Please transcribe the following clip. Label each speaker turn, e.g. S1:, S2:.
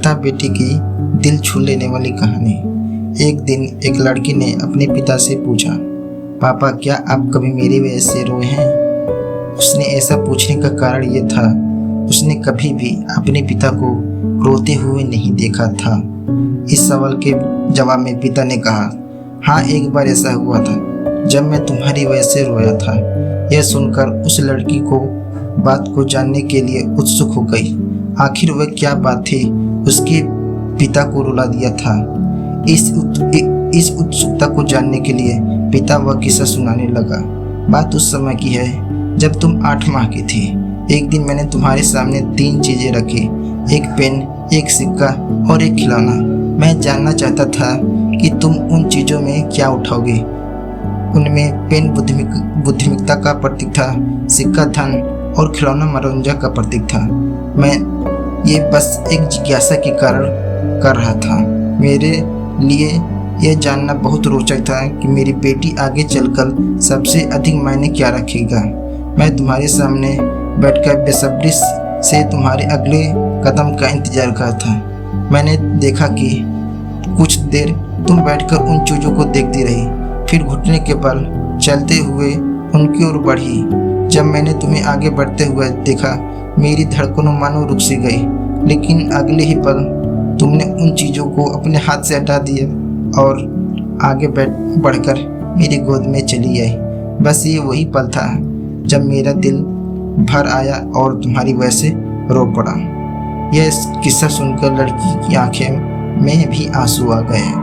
S1: पिता बेटी की दिल छू लेने वाली कहानी। एक दिन एक लड़की ने अपने पिता से पूछा, पापा क्या आप कभी मेरी वजह से रोए हैं? उसने ऐसा पूछने का कारण ये था, उसने कभी भी अपने पिता को रोते हुए नहीं देखा था। इस सवाल के जवाब में पिता ने कहा, हाँ एक बार ऐसा हुआ था जब मैं तुम्हारी वजह से रोया था। यह सुनकर उस लड़की को बात को जानने के लिए उत्सुक हो गई। आखिर वह क्या बात थी उसके पिता को रुला दिया था। इस उत्सुकता को जानने के लिए पिता वह किस्सा सुनाने लगा। बात उस समय की है जब तुम 8 माह की थी। एक दिन मैंने तुम्हारे सामने 3 चीजें रखी, एक पेन, एक सिक्का और एक खिलौना। मैं जानना चाहता था कि तुम उन चीजों में क्या उठाओगे। उनमें पेन बुद्धिमत्ता का प्रतीक था, सिक्का धन और खिलौना मनोरंजन का प्रतीक था। मैं ये बस एक जिज्ञासा के कारण कर रहा था। मेरे लिए यह जानना बहुत रोचक था कि मेरी बेटी आगे चलकर सबसे अधिक मायने क्या रखेगा। मैं तुम्हारे सामने बैठकर बेसब्री से तुम्हारे अगले कदम का इंतजार कर था। मैंने देखा कि कुछ देर तुम बैठकर उन चीज़ों को देखती रही, फिर घुटने के बल चलते हुए उनकी ओर बढ़ी। जब मैंने तुम्हें आगे बढ़ते हुए देखा, मेरी धड़कनों मानो रुक सी गई, लेकिन अगले ही पल तुमने उन चीज़ों को अपने हाथ से हटा दिया और आगे बढ़कर मेरी गोद में चली आई। बस ये वही पल था जब मेरा दिल भर आया और तुम्हारी वजह से रो पड़ा। यह किस्सा सुनकर लड़की की आंखें में भी आंसू आ गए।